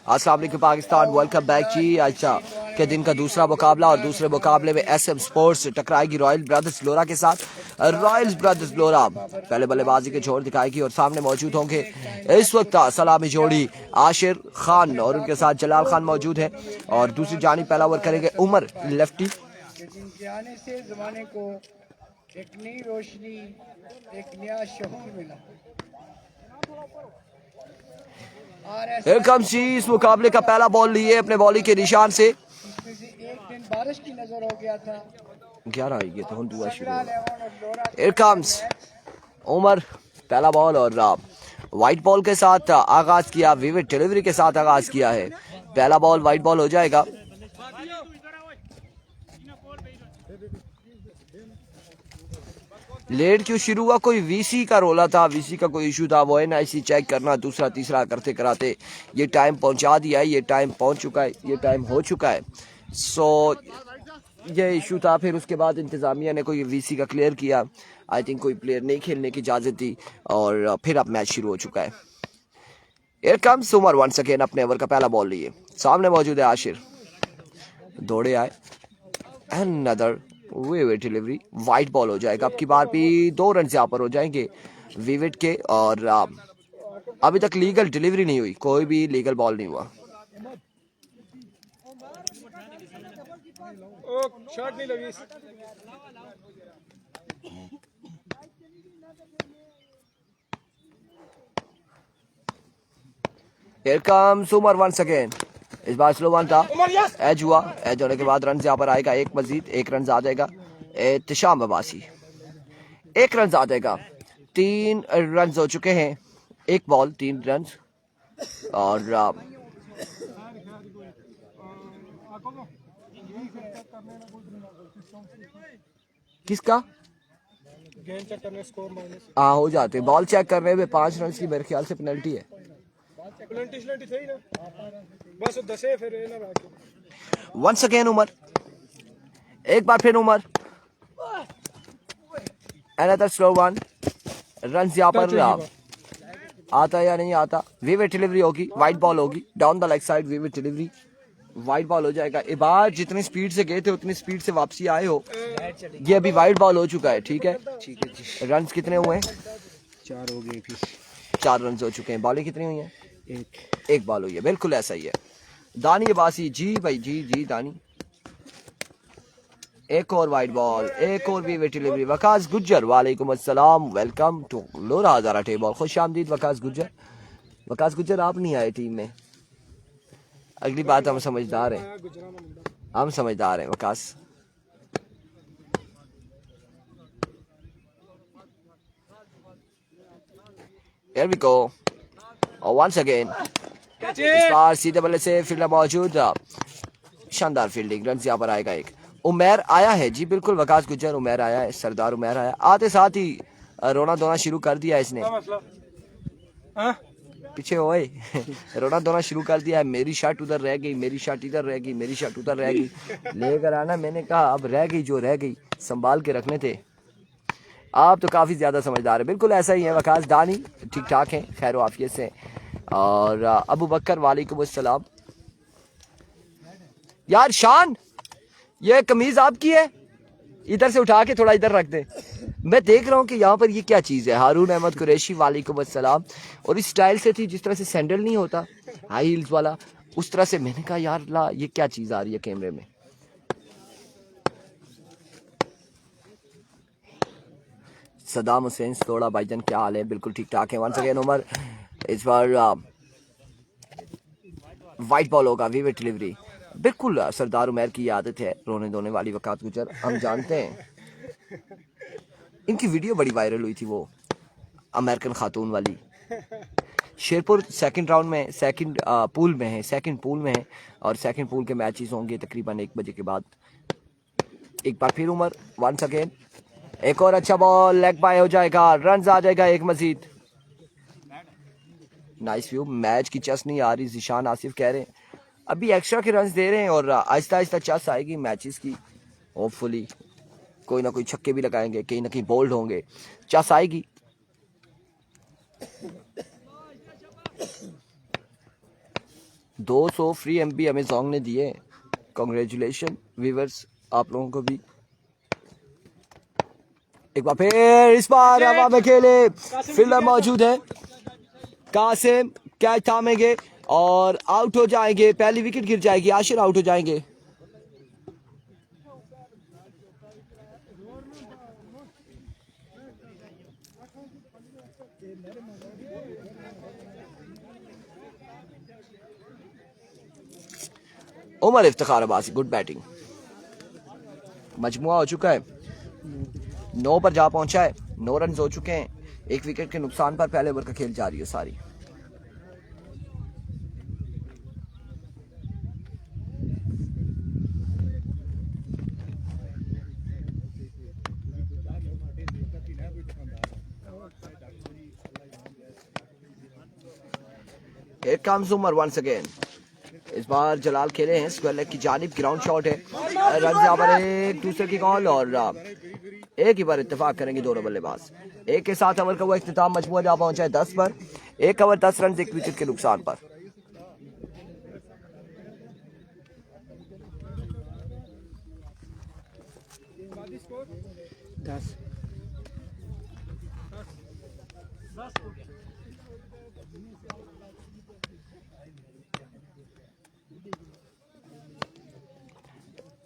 अस्सलाम वालेकुम Pakistan, welcome back जी। अच्छा के दिन का दूसरा मुकाबला और दूसरे मुकाबले में SM स्पोर्ट्स टकराएगी रॉयल ब्रदर्स लोरा के साथ। रॉयल ब्रदर्स लोरा पहले बल्लेबाजी के छोर दिखाएगी और सामने मौजूद होंगे इस वक्त सलामी जोड़ी आशिर खान और उनके साथ जलाल खान मौजूद है। और दूसरी जानी पहला ओवर करेंगे उमर लेफ्टी। जिनके आने से जमाने को एक नई रोशनी, एक नया शहूर मिला। Here comes she, इस मुकाबले का पहला बॉल लिए अपने बॉलिंग के निशान से। इसमें से एक दिन बारिश की नजर हो गया था। 11 आई तो हम दुआ शुरू होगा। Here comes उमर पहला बॉल और वाइट बॉल के साथ आगाज किया, विविड डिलीवरी के साथ आगाज किया है। पहला बॉल वाइट बॉल हो जाएगा। लेट क्यों शुरू हुआ? कोई वीसी का रोला था, वीसी का कोई इशू था, वो NIC चेक करना दूसरा तीसरा करते कराते ये टाइम पहुंचा दिया है, ये टाइम पहुंच चुका है, ये टाइम हो चुका है। सो ये इशू था। फिर उसके बाद इंतजामिया ने कोई वीसी का क्लियर किया। आई थिंक कोई प्लेयर नहीं खेलने की इजाजत दी और फिर अब मैच शुरू हो चुका है। Here comes Umar once again अपने ओवर का पहला बॉल लिए। सामने मौजूद है आशिर, दौड़े आए, another vivid delivery, wide ball हो जाएगा। अब की बार भी 2 रन यहाँ पर हो जाएंगे विविड के। और अभी तक लीगल डिलीवरी नहीं हुई, कोई भी लीगल बॉल नहीं हुआ। शॉट नहीं लगी। Here comes Umar once again. इस बार स्लो वन था, एज हुआ, एज होने के बाद रन यहाँ पर आएगा एक मजीद, 1 रन आ जाएगा। एहतशाम अब्बासी 1 रन आ जाएगा। 3 रन हो चुके हैं, 1 बॉल 3 रन। और किसका गेंद चेक करने स्कोर माइनस हाँ हो जाते, बॉल चेक करने में 5 रन की मेरे ख्याल से पेनल्टी है। पेनल्टी थे ही ना, बस 10 है फिर ना बाकी। वंस अगेन उमर, एक बार फिर Umar, another slow one. Run यहाँ पर आता या नहीं आता। विविड डिलीवरी होगी, वाइट बॉल होगी, डाउन द लेग साइड विविड डिलीवरी, वाइट बॉल हो जाएगा। एक बार जितनी स्पीड से गए थे उतनी स्पीड से वापसी आए हो। ये अभी वाइट बॉल हो चुका है, ठीक है जी। रन कितने हुए हैं? 4 हो गए फिर 4 रन हो चुके हैं। बॉलिंग कितनी हुई है? 1 1 बॉल हुई है, बिल्कुल ऐसा ही है। दानी अब्बासी जी भाई, जी दानी। एक और वाइट बॉल, एक और भी डिलीवरी। वकास गुज्जर, वालेकुम अस्सलाम, welcome to Lora Hazara table. खुश आमदीद वकास गुज्जर। वकास गुज्जर आप नहीं आए टीम में, अगली बात हम समझदार हैं, हम समझदार हैं Waqas. Here we go. Once again. इस बार सीधे बल्ले से फील्डर मौजूद, शानदार फील्डिंग। रन यहाँ पर आएगा एक। उमैर आया है जी, बिल्कुल वकास गुज्जर, उमैर आया है, सरदार उमैर आया। आते साथ ही रोना धोना शुरू कर दिया इसने। पीछे ओए रोना धोना शुरू कर दिया है। मेरी शर्ट उधर रह गई, मेरी शर्ट इधर रह गई, मेरी शर्ट उधर रह गई। लेकर आना, मैंने कहा अब रह गई जो रह गई, संभाल के रखने थे। आप तो काफ़ी ज़्यादा समझदार है, बिल्कुल ऐसा ही है वकास। दानी ठीक ठाक हैं, खैर आफियत से। और अबू बकर, वालेकुम अस्सलाम। यार शान, ये कमीज आपकी है? इधर से उठा के थोड़ा इधर रख दे। मैं देख रहा हूँ कि यहाँ पर ये क्या चीज़ है। हारून अहमद कुरैशी, वालेकुम अस्सलाम। और इस स्टाइल से थी जिस तरह से सैंडल नहीं होता हाई हील्स वाला, उस तरह से। मैंने कहा यार ला ये क्या चीज़ आ रही है कैमरे में। सदाम हुसैन थोड़ा भाईजान, क्या हाल है? बिल्कुल ठीक ठाक है। वंस अगेन उमर, इस बार वाइट बॉल होगा, विविड डिलीवरी। बिल्कुल सरदार उमैर की आदत है रोने धोने वाली। वकास गुजर हम जानते हैं, इनकी वीडियो बड़ी वायरल हुई थी, वो अमेरिकन खातून वाली। शेरपुर सेकंड राउंड में, सेकंड पूल में है, सेकंड पूल में है। और सेकंड पूल के मैचेस होंगे तकरीबन 1 बजे के बाद। एक बार फिर उमर, वंस अगेन, एक और अच्छा बॉल, लेग बाय हो जाएगा, रन आ जाएगा एक मजीद। Nice view. मैच की चस नहीं आ रही, जिशान आसिफ कह रहे हैं। अभी एक्स्ट्रा के रन दे रहे हैं और आहिस्ता आहिस्ता चस आएगी मैचेस की। होपफुली कोई ना कोई छक्के भी लगाएंगे, कहीं ना कहीं बोल्ड होंगे, चस आएगी। 200 फ्री एमबी हमें जोंग ने दिए। कॉन्ग्रेचुलेशन व्यूअर्स आप लोगों को भी। एक बार फिर इस बार हवा में खेले फील्डर मौजूद है। कासिम कैच थामेंगे और आउट हो जाएंगे। पहली विकेट गिर जाएगी, आशिर आउट हो जाएंगे। Umar Iftikhar Abbasi good batting. मजमुआ हो चुका है 9 पर जा पहुंचा है। 9 रन हो चुके हैं। 1 विकेट के नुकसान पर पहले ओवर का खेल जारी है सारी। Here comes Umar once again. इस बार जलाल खेले हैं स्क्वायर लेग की जानिब। ग्राउंड शॉट है। रन यहाँ पर एक दूसरे की कॉल और एक ही बार इत्तेफाक करेंगे दोनों बल्लेबाज। एक के साथ ओवर का वो इख्तिताम मजमूआ जहाँ पहुंचा है 10 पर। 1 ओवर 10 रन 1 विकेट के नुकसान पर।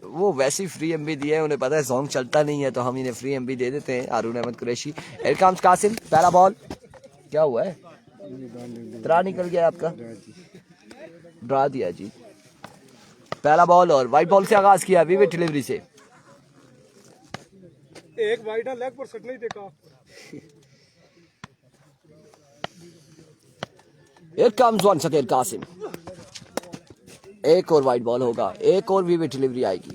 वो वैसी फ्री एमबी दिए हैं, उन्हें पता है सॉन्ग चलता नहीं है तो हम इन्हें फ्री एमबी दे देते हैं। हारून अहमद कुरैशी। एरकाम्स कासिम पहला बॉल। क्या हुआ है? ड्रा निकल गया आपका, ड्रा दिया जी। पहला बॉल और वाइट बॉल से आगाज किया विविड डिलीवरी से। एक वाइड लेग पर सट नहीं देखा। Here comes once again Qasim. एक और वाइड बॉल होगा, एक और विविड डिलीवरी आएगी।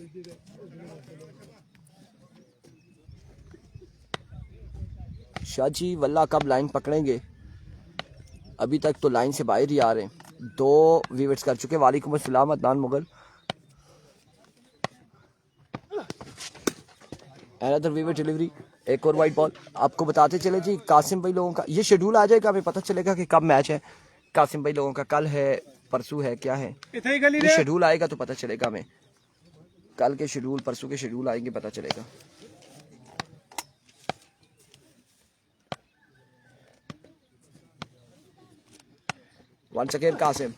शाजी वल्ला कब लाइन पकड़ेंगे? अभी तक तो लाइन से बाहर ही आ रहे हैं। 2 विविट्स कर चुके। वालेकुम अस्सलाम Adnan Mughal. Another vivid delivery, एक और वाइड बॉल। आपको बताते चले जी कासिम भाई लोगों का ये शेड्यूल आ जाएगा, हमें पता चलेगा कि कब मैच है। कासिम भाई लोगों का कल है, परसों है, क्या है ये शेड्यूल आएगा तो पता चलेगा हमें। कल के शेड्यूल, परसों के शेड्यूल आएंगे, पता चलेगा। Once again Qasim.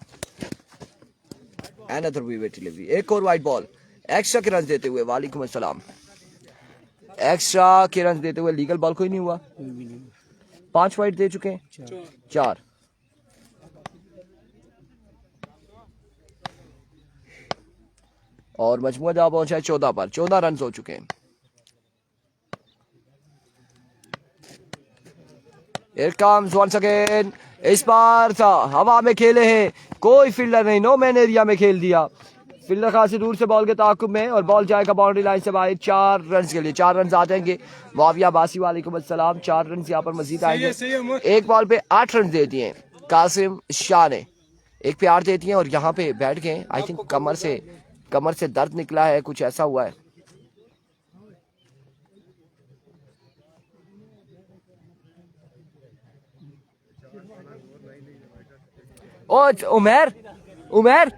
Another vivid delivery, एक और वाइड बॉल। एक्स्ट्रा के रन देते हुए वालेकुम अस्सलाम। एक्स्ट्रा के रन देते हुए लीगल बॉल कोई नहीं हुआ। 5 वाइड दे चुके हैं, 4। और मजमुआ जहां पहुंचा है 14 पर। 14 रन हो चुके हैं। Here comes once again। इस बार था हवा में खेले हैं, कोई फील्डर नहीं, नो मैन एरिया में खेल दिया। फील्डर खासी दूर से बॉल के ताकुब में और बॉल जाएगा बाउंड्री लाइन से बाहर। 4 रन के लिए 4 रन आ जाएंगे। वाविया बासी वालेकुम अस्सलाम। 4 रन यहाँ पर मजीद आएंगे। एक बॉल पे 8 रन दे दिए कासिम शाह ने। एक पे 8 दे दिए और यहाँ पे बैठ गए। आई थिंक कमर से दर्द निकला है, कुछ ऐसा हुआ है। ओ उमेर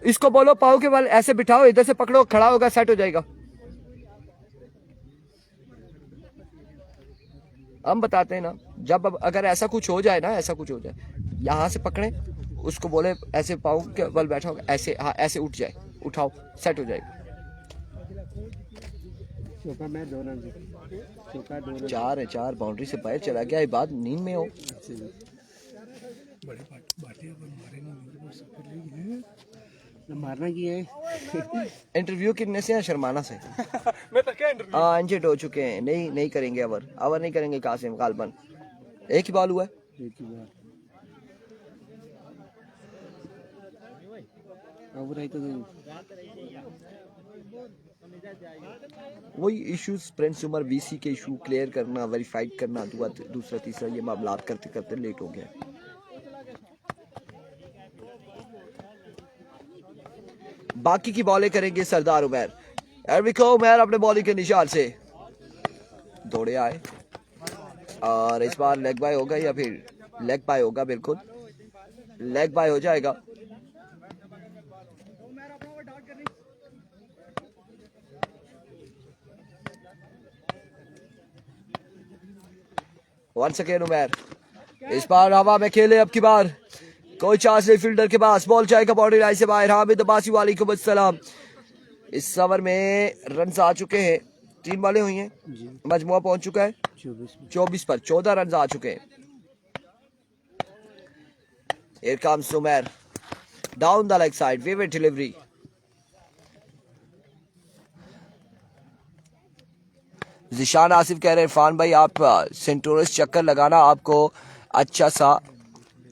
इसको बोलो पाओ के बल ऐसे बिठाओ, इधर से पकड़ो, खड़ा होगा, सेट हो जाएगा। हम बताते हैं ना, जब अगर ऐसा कुछ हो जाए ना, ऐसा कुछ हो जाए, यहाँ से पकड़े उसको, बोले ऐसे पाओ के बल बैठा होगा, ऐसे, हाँ ऐसे उठ जाए, उठाओ, सेट हो जाएगा। 4 है, 4 बाउंड्री से बाहर चला गया। ये बात नींद में हो। मारना की है। इंटरव्यू कितने से है? शर्माना से। मैं तो क्या इंटरव्यू इंजेड हो चुके हैं। नहीं करेंगे अवर नहीं करेंगे कासिम गालबन। एक ही बॉल हुआ है। वही इश्यूज प्रिंस उमर वीसी के इशू क्लियर करना, वेरीफाइड करना, दूसरा तीसरा ये मामला करते करते लेट हो गया। बाकी की बॉलें करेंगे सरदार उमर। उमर अपने बॉलिंग के निशान से दौड़े आए और इस बार लेग बाय होगा या फिर लेग बाय होगा। बिल्कुल लेग बाय हो जाएगा। वंस अगेन उमर, इस बार हवा में खेले अब की बार, कोई चांस नहीं फील्डर के पास, बॉल जाएगा बाउंड्री लाइन से बाहर। हामिद अब्बासी वालेकुम अस्सलाम। इस ओवर में रन आ चुके हैं, 3 बॉलें हुई हैं, मजमुआ पहुंच चुका है 24 पर, 14 रन आ चुके हैं। Here comes Umer down the leg side, vivid delivery. Zeeshan Asif कह रहे हैं इरफान भाई आप सेंटोरस चक्कर लगाना, आपको अच्छा सा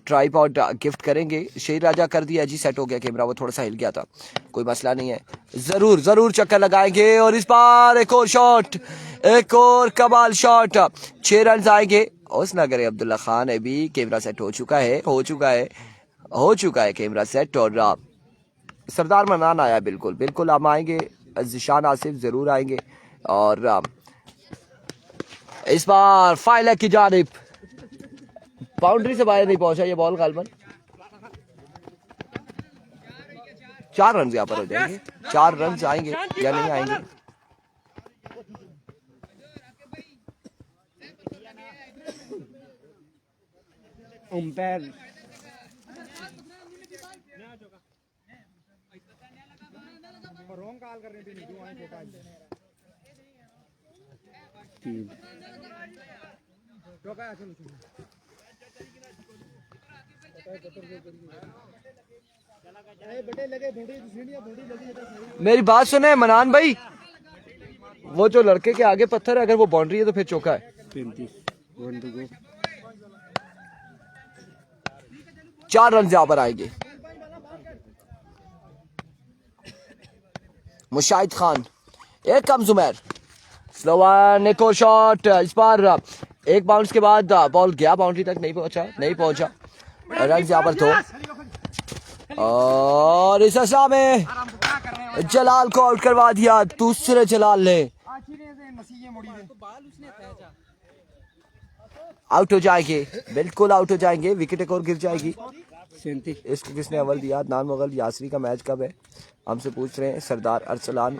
ट्राइपॉड गिफ्ट करेंगे। शेर राजा कर दिया जी, सेट हो गया कैमरा, वो थोड़ा सा हिल गया था, कोई मसला नहीं है, जरूर जरूर चक्कर लगाएंगे। और इस बार एक और शॉट, एक और कमाल शॉट, 6 रन आएंगे। उस नगर अब्दुल्ला खान है भी, कैमरा सेट हो चुका है कैमरा सेट। और सरदार मनान आया, बिल्कुल बिल्कुल हम आएंगे, जिशान आसिफ जरूर आएंगे। और इस बार फाइल की जानिब, बाउंड्री से बाहर नहीं पहुंचा ये बॉल गालबन, 4 रन यहाँ पर हो जाएंगे, 4 रन आएंगे या नहीं आएंगे। अंपायर मेरी बात सुने मनान भाई, वो जो लड़के के आगे पत्थर है, अगर वो बाउंड्री है तो फिर चौका है। 4 रन यहाँ पर आएंगे। मुशाहिद खान, एक कम जुमैर, स्लो वन, एक और शॉट। इस बार एक बाउंस के बाद बॉल गया बाउंड्री तक, नहीं पहुंचा, रन यहाँ पर तो। और इस असा में जलाल को आउट करवा दिया, दूसरे जलाल ने आउट हो जाएंगे, बिल्कुल आउट हो जाएंगे, विकेट एक और गिर जाएगी। इसको किसने अव्वल दिया? अदनान मुगल यासरी का मैच कब है हमसे पूछ रहे हैं। सरदार अरसलान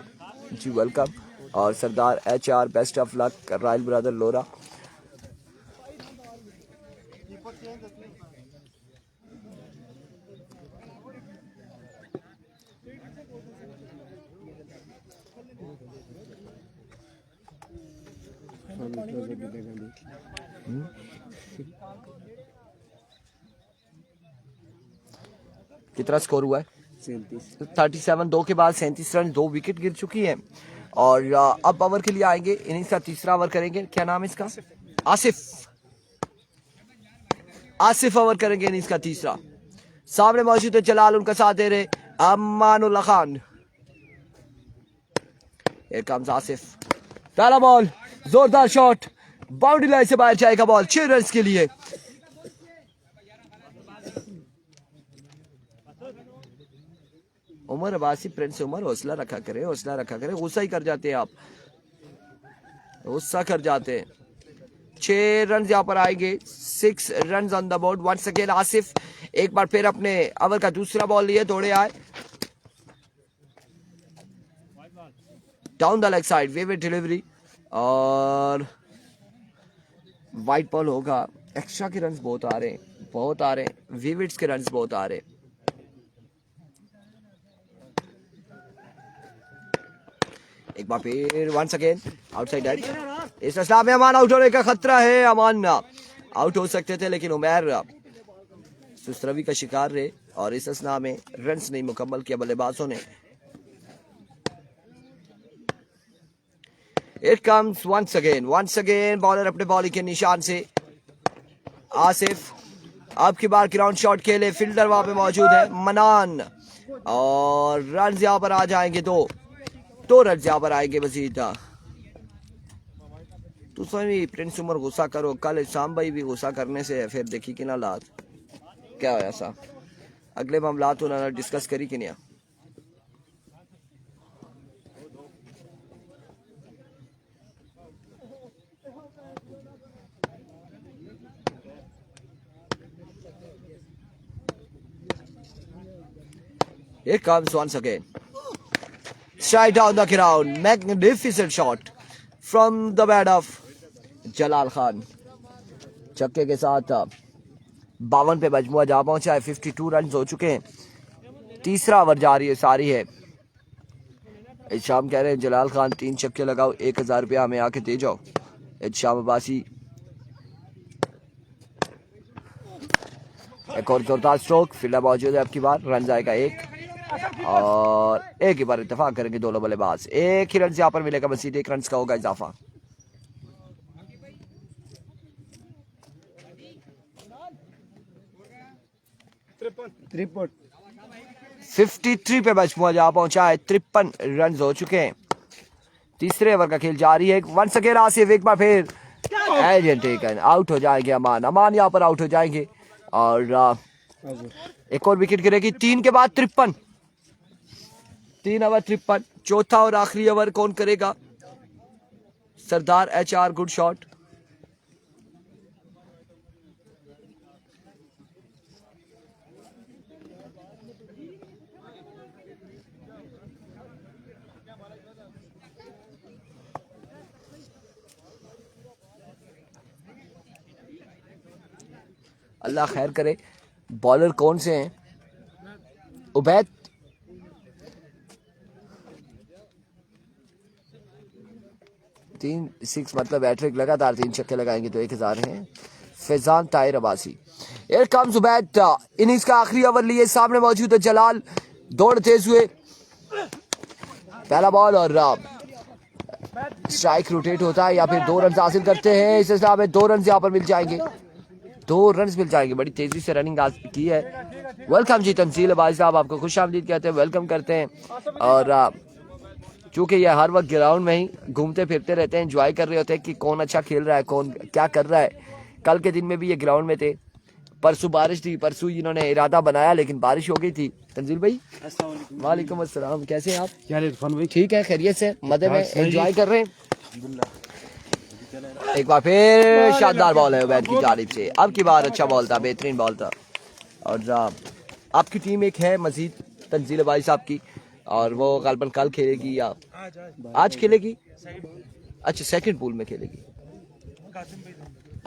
जी वेलकम, और Sardar HR best of luck, रायल ब्रदर लोरा। कितना स्कोर हुआ है? 37, 2 के बाद 37 रन, 2 विकेट गिर चुकी है। और अब ओवर के लिए आएंगे, इनिंग्स का तीसरा ओवर करेंगे। क्या नाम है इसका? आसिफ ओवर करेंगे इनिंग्स का तीसरा। सामने मौजूद है जलाल, उनका साथ दे रहे अमानुल्लाह खान। Here comes आसिफ, पहला बॉल, जोरदार शॉट, बाउंड्री लाइन से बाहर जाएगा बॉल, 6 रन के लिए। उमर अब्बासी, प्रिंस उमर, हौसला रखा करें, गुस्सा ही कर जाते हैं आप, गुस्सा कर जाते हैं। 6 रन यहाँ पर आएंगे, 6 run on the board. Once again Asif एक बार फिर अपने ओवर का दूसरा बॉल लिए दौड़े आए, डाउन द लेग साइड, विविड डिलीवरी, और वाइट बॉल होगा। एक्स्ट्रा के रन बहुत आ रहे हैं, विविड्स के रन बहुत आ रहे हैं। एक बार फिर वंस अगेन आउटसाइड एज, इस असला में अमान आउट होने का खतरा है। अमान आउट हो सकते थे, लेकिन उमर सुस्तरवी का शिकार रहे, और इस असला में रन्स नहीं मुकम्मल किया बल्लेबाजों ने। It comes once again bowler अपने बॉलिंग के निशान से। आसिफ अब की बार ग्राउंड शॉट खेले, फील्डर वहां पे मौजूद है मनान, और रन यहाँ पर आ जाएंगे, 2 रन यहाँ पर आएंगे मजीद। तो सभी प्रिंस उमर गुस्सा करो, कल शाम भाई भी गुस्सा करने से फिर देखी कि ना लात क्या होया सा, अगले मामलात उन्होंने डिस्कस करी कि नहीं। Here comes once again, straight down the ground, magnificent shot from the bat of Jalal Khan. छक्के के साथ 52 पे मजमुआ जा पहुंचा है। 52 रन हो चुके हैं। तीसरा ओवर जारी है सारी है। शाम कह रहे हैं जलाल खान 3 छक्के लगाओ, 1000 रुपया हमें आके दे जाओ। शाम अब्बासी एक और जोरदार स्ट्रोक, फील्डर मौजूद है आपकी बार, रन जाएगा 1 और एक ही बार इत्तेफाक करेंगे दोनों बल्लेबाज। एक ही रन यहाँ पर मिलेगा, मजीद 1 रन का होगा इजाफा। तिरपन 53 पे मजमुआ जा पहुंचा है। 53 रन हो चुके हैं। तीसरे ओवर का खेल जारी है। वंस अगेन आसिफ एक बार फिर एजेंट टेकन, आउट हो जाएंगे अमान यहाँ पर आउट हो जाएंगे और एक और विकेट गिरेगी। 3 के बाद 53, 3 ओवर 53। चौथा और आखिरी ओवर कौन करेगा? सरदार HR, गुड शॉट। अल्लाह खैर करे। बॉलर कौन से हैं? उबैद, तीन 6 मतलब हैट्रिक लगातार 3 छक्के लगाएंगे तो 1000 हैं। Faizan Tahir Abbasi, here comes Ubaid. Innings का आखिरी ओवर लिए सामने मौजूद है जलाल, दौड़ तेज हुए, पहला बॉल और स्ट्राइक रोटेट होता है या फिर 2 रन हासिल करते हैं। इस हिसाब में 2 रन यहाँ पर मिल जाएंगे, 2 रन मिल जाएंगे। बड़ी तेजी से रनिंग की है। वेलकम जी तंजील भाई साहब, आपको खुश आमदीद कहते हैं, वेलकम करते हैं। और चूंकि ये हर वक्त ग्राउंड में ही घूमते फिरते रहते हैं, एंजॉय कर रहे होते हैं कि कौन अच्छा खेल रहा है, कौन क्या कर रहा है। कल के दिन में भी ये ग्राउंड में थे। परसों बारिश थी, परसों इन्होंने इरादा बनाया लेकिन बारिश हो गई थी। तंजील भाई वालेकुम अस्सलाम, कैसे हैं आप? क्या इरफान भाई? ठीक है, खैरियत से, मजे में एंजॉय कर रहे हैं। एक बार फिर शानदार बॉल है उबैद की जानिब से। अब की बार अच्छा बॉल था, बेहतरीन बॉल था। और आपकी टीम एक है मजीद तंजील भाई साहब की, और वो गलबन कल खेलेगी या आज खेलेगी? अच्छा, सेकंड पूल में खेलेगी।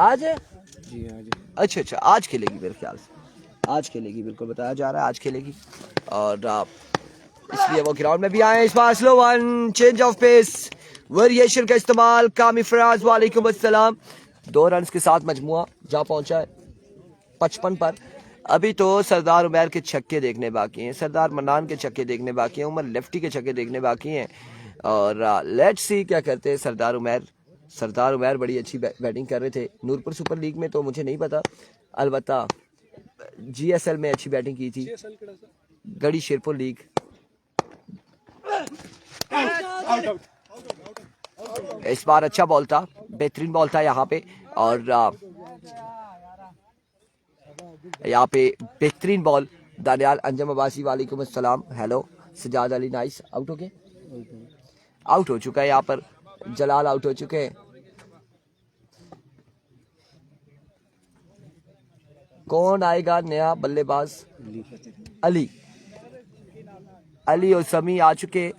आज है जी? अच्छा, आज खेलेगी मेरे ख्याल से, आज खेलेगी, बिल्कुल बताया जा रहा है आज खेलेगी। और इसलिए वो ग्राउंड में भी आए। इस बार slow one, change of pace, variation का इस्तेमाल। कामी फराज वालेकुम अस्सलाम, 2 रन के साथ मजमुआ जा पहुंचा है 55 पर। अभी तो सरदार उमर के छक्के देखने बाकी हैं, सरदार मन्नान के छक्के देखने बाकी हैं, उमर लेफ्टी के छक्के देखने बाकी हैं। और लेट्स सी क्या करते हैं सरदार उमर। सरदार उमर बड़ी अच्छी बैटिंग कर रहे थे नूरपुर सुपर लीग में, तो मुझे नहीं पता, अलबत्ता GSL में अच्छी बैटिंग की थी, गढ़ी शेरपुर लीग। इस बार अच्छा बॉल था, बेहतरीन बॉल था यहाँ पे। और यहाँ पे बेहतरीन बॉल दानियाल अंजम अब्बासी वालेकुम अस्सलाम, hello. Sajjad Ali nice, out हो गए, आउट हो चुका है यहाँ पर जलाल, आउट हो चुके हैं। कौन आएगा नया बल्लेबाज? अली और समी आ चुके,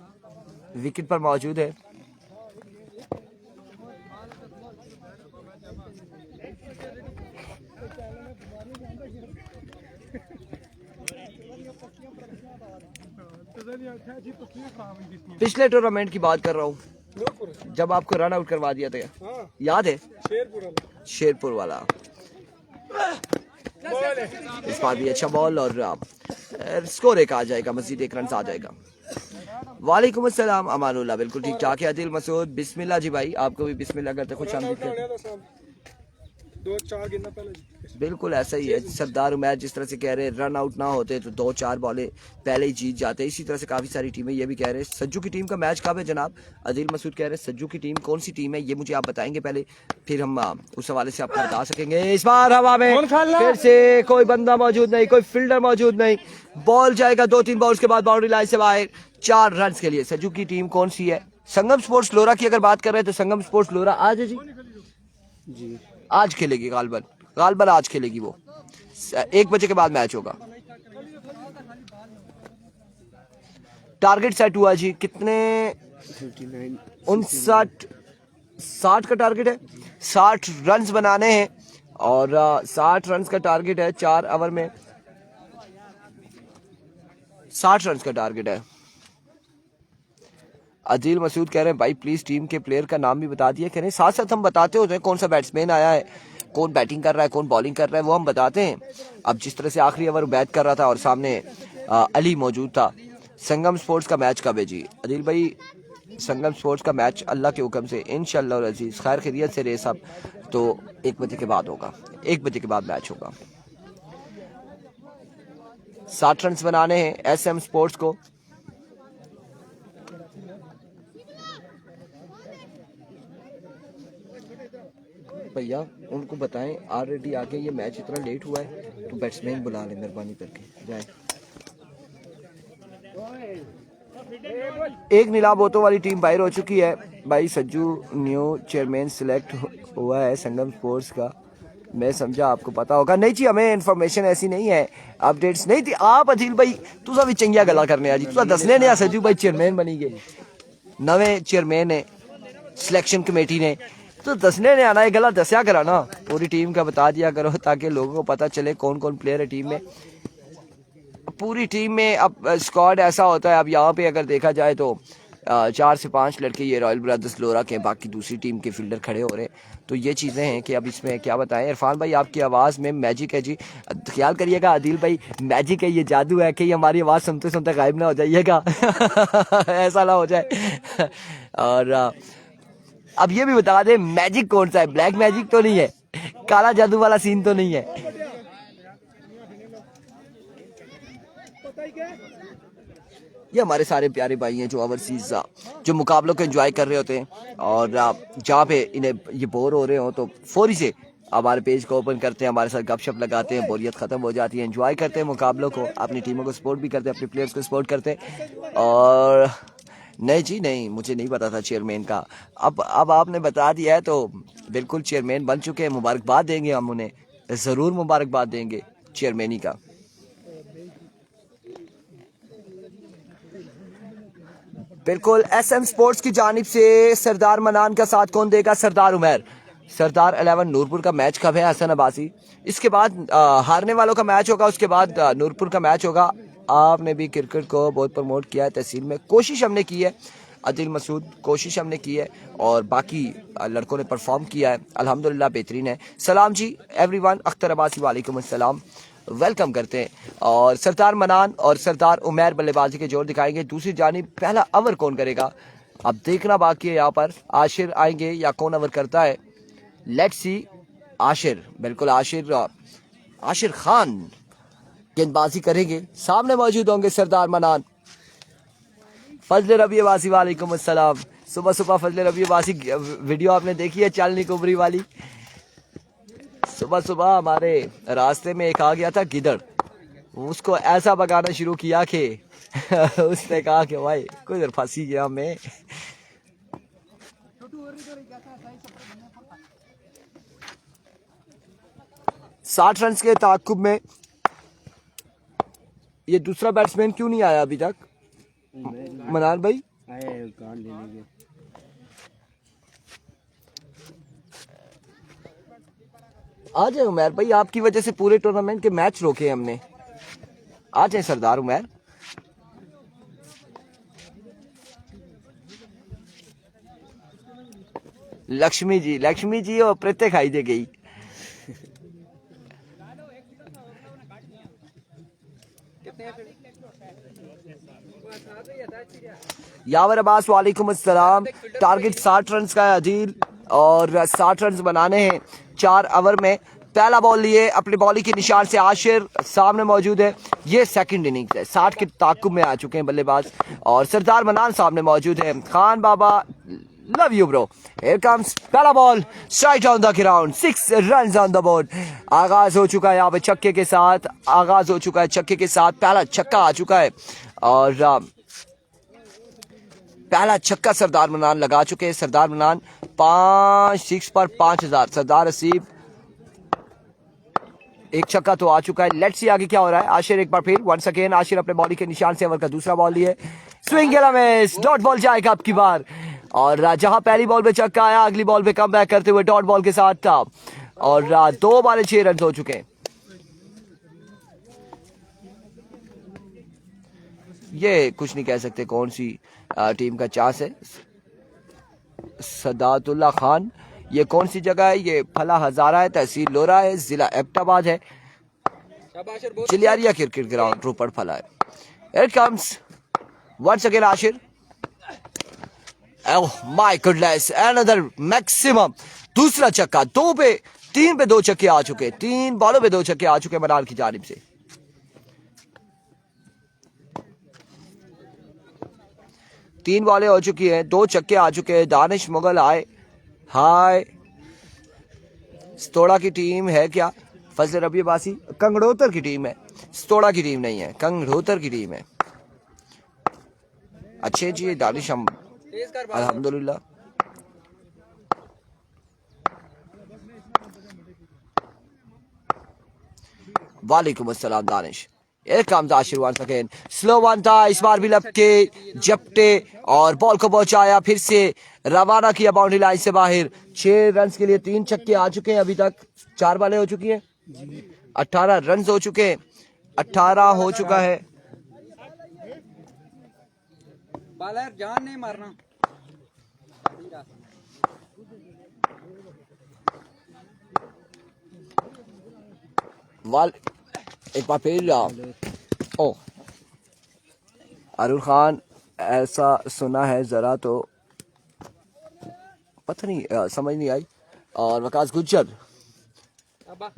विकेट पर मौजूद है। पिछले टूर्नामेंट की बात कर रहा हूँ जब आपको रन आउट करवा दिया था, याद है? शेरपुर वाला। इस बार भी अच्छा बॉल और स्कोर 1 आ जाएगा, मजीद 1 रन आ जाएगा। वालेकुम अस्सलाम अमानुल्लाह, बिल्कुल ठीक ठाक है। आदिल मसूद बिस्मिल्लाह जी भाई, आपको भी बिस्मिल्लाह करते खुश आमदीद करते। 2-4 गिनना पहले, बिल्कुल ऐसा ही है। सरदार उमर जिस तरह से कह रहे हैं रन आउट ना होते तो 2-4 बॉलें पहले ही जीत जाते, इसी तरह से काफ़ी सारी टीमें ये भी कह रहे हैं। सज्जू की टीम का मैच कब है जनाब? आदिल मसूद कह रहे हैं सज्जू की टीम कौन सी टीम है ये मुझे आप बताएंगे पहले, फिर हम उस हवाले से आपको बता सकेंगे। इस बार हवा में फिर से कोई बंदा मौजूद नहीं, कोई फील्डर मौजूद नहीं, बॉल जाएगा 2-3 बॉल्स के बाद बाउंड्री लाइन से बाहर 4 रन के लिए। सज्जू की टीम कौन सी है? संगम स्पोर्ट्स लोरा की अगर बात कर रहे हैं तो संगम स्पोर्ट्स लोरा आज है जी, आज खेलेगी गालबन आज खेलेगी, वो 1 बजे के बाद मैच होगा। टारगेट सेट हुआ जी, कितने? 59 60 का टारगेट है, 60 रन बनाने हैं और 60 रन का टारगेट है 4 ओवर में, 60 रन का टारगेट है। अदील मसूद कह रहे हैं भाई प्लीज टीम के प्लेयर का नाम भी बता दिया करें, साथ साथ हम बताते होते हैं कौन सा बैट्समैन आया है, कौन बैटिंग कर रहा है, कौन बॉलिंग कर रहा है, वो हम बताते हैं। अब जिस तरह से आखिरी ओवर बैट कर रहा था और सामने अली मौजूद था। संगम स्पोर्ट्स का मैच कब है जी अदील भाई? संगम स्पोर्ट्स का मैच अल्लाह के हुक्म से इंशाअल्लाह अजीज खैर खैरियत से रहे सब, तो 1 बजे के बाद होगा, 1 बजे के बाद मैच होगा। 60 रन बनाने हैं SM स्पोर्ट्स को। भैया उनको बताएं ऑलरेडी आगे ये मैच इतना लेट हुआ है तो बैट्समैन बुला ले मेहरबानी करके जाए। एक नीलाब बोतों वाली टीम बाहर हो चुकी है भाई। सज्जू न्यू चेयरमैन सिलेक्ट हुआ है संगम स्पोर्ट्स का, मैं समझा आपको पता होगा। नहीं जी हमें इन्फॉर्मेशन ऐसी नहीं है, अपडेट्स नहीं थी। आप अदील भाई तुसा भी चंगिया गला करने आ जी, तुसा दसने ने सज्जू भाई चेयरमैन बनी गए, नवे चेयरमैन ने सिलेक्शन कमेटी ने, तो दसने ने आना है गला दसिया करा ना, पूरी टीम का बता दिया करो ताकि लोगों को पता चले कौन कौन प्लेयर है टीम में। पूरी टीम में अब स्क्वाड ऐसा होता है, अब यहाँ पे अगर देखा जाए तो 4 से 5 लड़के ये रॉयल ब्रदर्स लोरा के, बाकी दूसरी टीम के फील्डर खड़े हो रहे हैं। तो ये चीज़ें हैं कि अब इसमें क्या बताएं। इरफान भाई आपकी आवाज़ में मैजिक है जी, ख्याल करिएगा आदिल भाई, मैजिक है, ये जादू है कि हमारी आवाज़ सुनते सुनते गायब ना हो जाइएगा ऐसा ना हो जाए। और अब ये भी बता दें मैजिक कौन सा है, ब्लैक मैजिक तो नहीं है, काला जादू वाला सीन तो नहीं है। ये हमारे सारे प्यारे भाई हैं जो ओवरसीज जो मुकाबलों को एंजॉय कर रहे होते हैं और जहाँ पे इन्हें ये बोर हो रहे हो तो फौरी से हमारे पेज को ओपन करते हैं, हमारे साथ गपशप लगाते हैं, बोरियत ख़त्म हो जाती है, एंजॉय करते हैं मुकाबलों को, अपनी टीमों को सपोर्ट भी करते हैं, अपने प्लेयर्स को सपोर्ट करते हैं। और नहीं जी नहीं, मुझे नहीं पता था चेयरमैन का, अब आपने बता दिया है तो बिल्कुल चेयरमैन बन चुके हैं, मुबारकबाद देंगे हम उन्हें, ज़रूर मुबारकबाद देंगे चेयरमैनी का। बिल्कुल SM स्पोर्ट्स की जानिब से सरदार मनान का साथ कौन देगा? सरदार उमर। सरदार 11 नूरपुर का मैच कब है हसन अब्बासी? इसके बाद हारने वालों का मैच होगा, उसके बाद नूरपुर का मैच होगा। आपने भी क्रिकेट को बहुत प्रमोट किया है तहसील में, कोशिश हमने की है अदिल मसूद, कोशिश हमने की है और बाकी लड़कों ने परफॉर्म किया है, अल्हम्दुलिल्लाह बेहतरीन है। सलाम जी एवरीवन, अख्तर अब्बासी वालेकुम अस्सलाम, वेलकम करते हैं। और सरदार मनान और सरदार उमर बल्लेबाजी के जोर दिखाएंगे। दूसरी जानिब पहला ओवर कौन करेगा अब देखना बाकी है, यहाँ पर आशिर आएंगे या कौन ओवर करता है, लेट्स सी। आशिर, बिल्कुल आशिर खान गेंदबाजी करेंगे, सामने मौजूद होंगे सरदार मनान। फजल रबी अब्बासी वालेकुम अस्सलाम, सुबह सुबह फजल रबी अब्बासी वीडियो आपने देखी है चालनी कुबरी वाली? सुबह सुबह हमारे रास्ते में एक आ गया था गिदड़, उसको ऐसा भगाना शुरू किया कि उसने कहा कि भाई कोई फंसी गया मैं। साठ रन के ताकुब में ये दूसरा बैट्समैन क्यों नहीं आया अभी तक? मनान भाई आ जाए उमर भाई, आपकी वजह से पूरे टूर्नामेंट के मैच रोके हमने, आ जाए सरदार उमर। लक्ष्मी जी और प्रत्येक खाई दे गई। यावर अब्बास वालेकुम अस्सलाम। टारगेट 60 रन का है अदील और 60 रन बनाने हैं 4 ओवर में। पहला बॉल लिए अपनी बॉलिंग के निशान से आशिर सामने मौजूद है, ये सेकंड इनिंग्स है, 60 के ताकुब में आ चुके हैं बल्लेबाज और सरदार मनान सामने मौजूद है। खान बाबा love you bro, here comes पहला ball straight on the ground, 6 run on the board. आगाज हो चुका है यहाँ पे छक्के के साथ, आगाज हो चुका है छक्के के साथ, पहला छक्का आ चुका है और पहला छक्का सरदार मनान लगा चुके हैं। सरदार मनान 5 पर 5000, सरदार हसीब एक छक्का तो आ चुका है। लेट्स सी आगे क्या हो रहा है। आशिर एक बार फिर वंस अगेन, आशिर अपने बॉलिंग के निशान से ओवर का दूसरा बॉल लिए, स्विंग गेला मिस, डॉट बॉल जाएगा अब की बार और जहां पहली बॉल पे छक्का आया अगली बॉल पे कम बैक करते हुए डॉट बॉल के साथ और 2 बाले 6 रन हो चुके हैं। ये कुछ नहीं कह सकते कौन सी टीम का चांस है। सदातुल्ला खान, ये कौन सी जगह है? ये फला हजारा है, तहसील लोरा है, जिला एबटाबाद है, चिलियारिया क्रिकेट ग्राउंड रोपड़ फला है। Here comes once again Ashir. Oh my goodness, another maximum, दूसरा छक्का। 3 पे 2 छक्के आ चुके, 3 बॉलों पे 2 छक्के आ चुके मनाल की जानिब से। तीन बॉलें हो चुकी हैं, 2 छक्के आ चुके हैं। दानिश मुगल आए हाय। स्तोड़ा की टीम है क्या? फजल रबी अब्बासी कंगड़ोतर की टीम है, स्तोड़ा की टीम नहीं है, कंगड़ोतर की टीम है। अच्छे जी दानिश, हम अल्हम्दुलिल्लाह। वालेकुम अस्सलाम दानिश। एक काम था आशीर्वाद सेकेंड, स्लो वन था, इस बार भी लपके जपटे और बॉल को पहुंचाया, फिर से रवाना किया बाउंड्री लाइन से बाहर। 6 रन के लिए 3 छक्के आ चुके हैं, अभी तक 4 बॉलें हो चुकी हैं, 18 रन हो चुके हैं, 18 हो चुका है। बालर जान नहीं मारना। वाल एक बार फिर ओ अरुण खान, ऐसा सुना है, जरा तो पता नहीं, समझ नहीं आई। और वकास गुज्जर,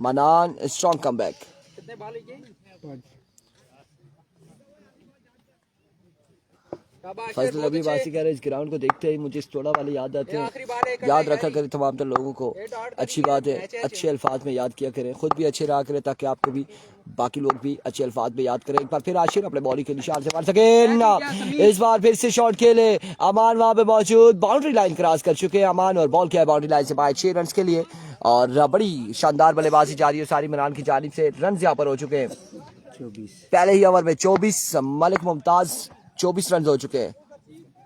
मनान स्ट्रॉन्ग कमबैक। कितने बाल ये? फजल अभी वासी कह रहे इस ग्राउंड को देखते ही मुझे थोड़ा वाले याद आते हैं। याद रखा करें तमाम तर लोगों को, अच्छी बात है, अच्छे अल्फाज में याद किया करें, खुद भी अच्छे रहा करें ताकि आपको भी बाकी लोग भी अच्छे अल्फाज में याद करें। एक बार फिर आशिर अपने बॉलिंग के निशान से मार सके, इस बार फिर से शॉट खेले। अमान वहां पे मौजूद, बाउंड्री लाइन क्रॉस कर चुके हैं अमान और बॉल किया है बाउंड्री लाइन से बाहर 6 रन के लिए। और बड़ी शानदार बल्लेबाजी जारी है सारी मनान की जानिब से। रन यहाँ पर हो चुके हैं 24, पहले ही ओवर में 24। मलिक मुमताज 24 रन हो चुके हैं।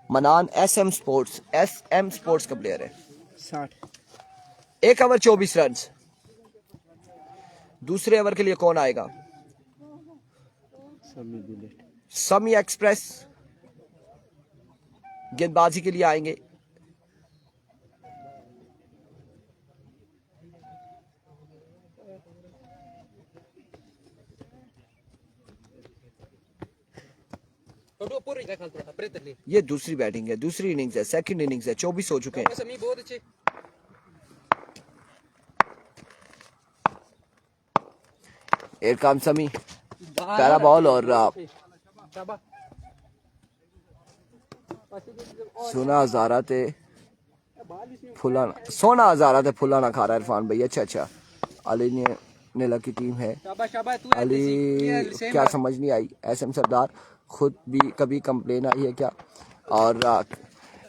मनान एसएम स्पोर्ट्स का प्लेयर है। 60, 1 ओवर 24 रन। दूसरे ओवर के लिए कौन आएगा? समी एक्सप्रेस गेंदबाजी के लिए आएंगे। ये दूसरी बैटिंग है, दूसरी इनिंग्स है, सेकंड इनिंग्स है। 24 हो चुके हैं। समी बहुत अच्छे। एक काम समी, पहला बॉल और सोना हजारा थे फुलाना, सोना हजारा थे फुलाना खा रहा है इरफान भाई। अच्छा अली ने नीला की टीम है। अली क्या समझ नहीं आई। एसएम सरदार खुद भी कभी कंप्लेन आई है क्या? और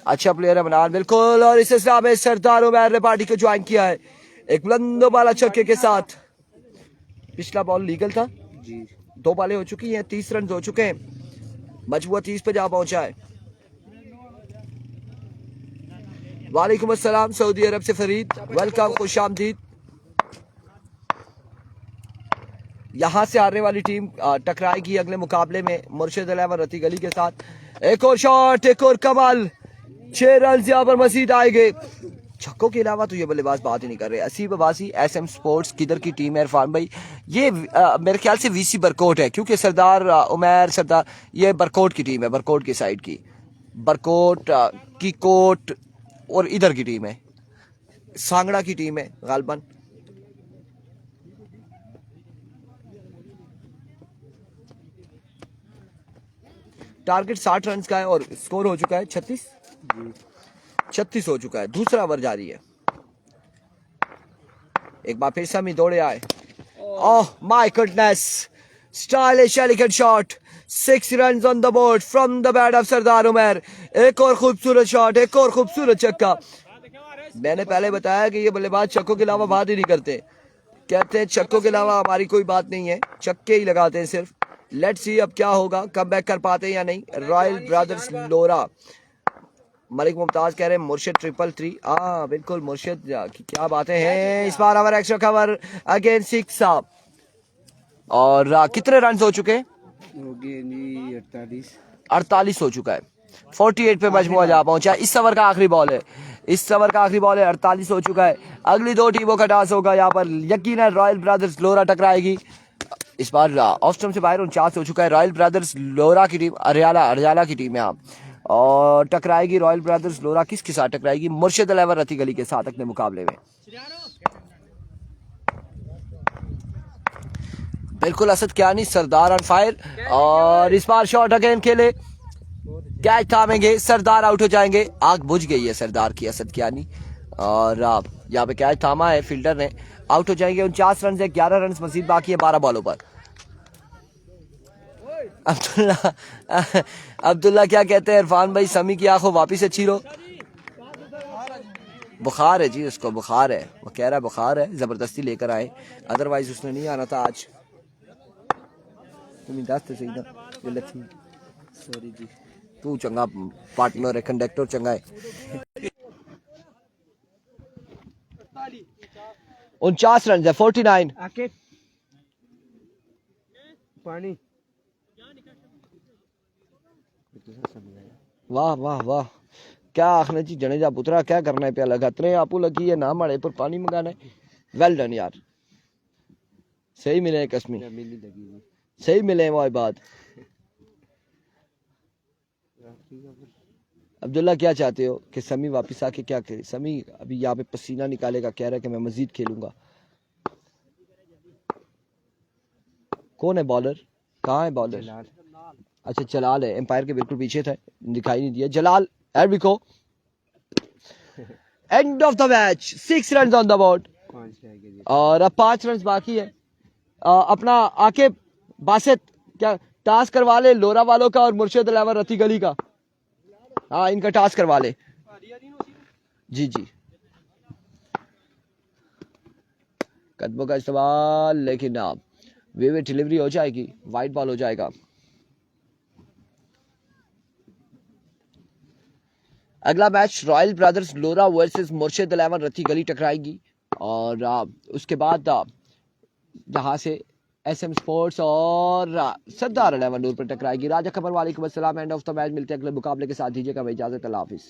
अच्छा प्लेयर है मनान बिल्कुल। और इस सिलसिले में सरदार उमैर ने पार्टी को ज्वाइन किया है एक बुलंद बाला छक्के के साथ। पिछला बॉल लीगल था जी। 2 बॉलें हो चुकी हैं, 30 रन हो चुके हैं, मजबूत 30 पे जा पहुंचा है। वालेकुम अस्सलाम सऊदी अरब से फरीद, वेलकम, खुश आमदीद। यहां से हारने वाली टीम टकराएगी अगले मुकाबले में मुर्शिद अली रती गली के साथ। एक और शॉट, एक और कमाल, 6 रन यहां पर मजीद आएंगे। छक्कों के अलावा तो ये बल्लेबाज बात ही नहीं कर रहे। असीब अब्बासी एसएम स्पोर्ट्स किधर की टीम है इरफान भाई? ये मेरे ख्याल से वीसी बरकोट है, क्योंकि सरदार उमैर सरदार ये बरकोट की टीम है, बरकोट की साइड की, बरकोट की कोट और इधर की टीम है, सांगड़ा की टीम है गालबन। टारगेट 60 रन का है और स्कोर हो चुका है 36 हो चुका है। दूसरा ओवर जारी है। एक बार फिर समी दौड़े आए। Oh my goodness, stylish elegant shot, 6 run on the board from the bat of Sardar Umar. एक और खूबसूरत शॉट, एक और खूबसूरत छक्का। मैंने पहले बताया कि ये बल्लेबाज छक्कों के अलावा बात ही नहीं करते, कहते हैं छक्कों के अलावा हमारी कोई बात नहीं है, छक्के ही लगाते हैं सिर्फ। लेट्स सी अब क्या होगा, कम बैक कर पाते हैं या नहीं। रॉयल ब्रदर्स लोरा मलिक मुमताज कह रहे हैं मुर्शिद 333। हाँ बिल्कुल मुर्शिद की क्या बातें हैं। इस बार हमारा एक्स्ट्रा कवर अगेन 6 और कितने रन हो चुके हैं? हो गए जी 48 हो चुका है। 48 पे मजमुआ जा पहुंचा। इस ओवर का आखिरी बॉल है, इस ओवर का आखिरी बॉल है। 48 हो चुका है। अगली दो टीमों का टॉस होगा यहाँ पर। यकीनन रॉयल ब्रदर्स लोरा टकराएगी। इस बार ऑफ स्टंप से बाहर 49 हो चुका है। रॉयल ब्रदर्स लोरा की टीम अरियाला की टीम है यहाँ और टकराएगी। रॉयल ब्रदर्स लोरा किसके साथ टकराएगी? मुर्शिद 11 रती गली के साथ अपने मुकाबले में। बिल्कुल असद कियानी सरदार ऑन फायर और इस बार शॉट अगेन खेले, कैच थामेंगे, सरदार आउट हो जाएंगे। आग बुझ गई है सरदार की, असद कियानी और यहाँ पे कैच थामा है फील्डर ने, आउट हो जाएंगे। 49 रन है, 11 रन मजीद बाकी है 12 बॉलों पर। अब्दुल्ला क्या कहते हैं इरफान भाई? समी की आंखों वापिस अच्छी रो। बुखार है जी उसको, बुखार है, वो कह रहा है बुखार है, जबरदस्ती लेकर आए, अदरवाइज उसने नहीं आना था आज। तुम दस सही ना सॉरी जी, तू चंगा पार्टनर है, कंडक्टर चंगा है। 49 रन है, 49। आके पानी वाह वाह वाह, क्या आखने जी जडेजा पुत्रा, क्या करना है पे लगा तरे आपू लगी है ना माड़े पर पानी मंगाना है। वेल डन यार, सही मिले कसमी, सही मिले वो बात। अब्दुल्ला क्या चाहते हो कि समी वापस आके क्या करे? समी अभी यहाँ पे पसीना निकालेगा, कह रहा है कि मैं मजीद खेलूंगा। कौन है बॉलर? कहाँ है बॉलर? अच्छा जलाल है, एम्पायर के बिल्कुल पीछे था, दिखाई नहीं दिया। जलाल एरबिको। End of the match, 6 run on the board और अब 5 रन बाकी है। अपना आके बासित क्या टास्क करवा ले लोरा वालों का और मुर्शिद 11 रती गली का। हाँ इनका टास्क करवा ले जी जी। कदमों का इस्तेमाल, लेकिन वे डिलीवरी हो जाएगी, वाइट बॉल हो जाएगा। अगला मैच रॉयल ब्रदर्स लोरा वर्सेस मुर्शिद 11 रती गली टकराएगी और उसके बाद जहां से SM स्पोर्ट्स और सरदार 11 नूर पर टकराएगी। राजा खबर वालेकुम अस्सलाम। एंड ऑफ द मैच, मिलते हैं अगले मुकाबले के साथ, दीजिएगा इजाजत, अल्लाह हाफिज।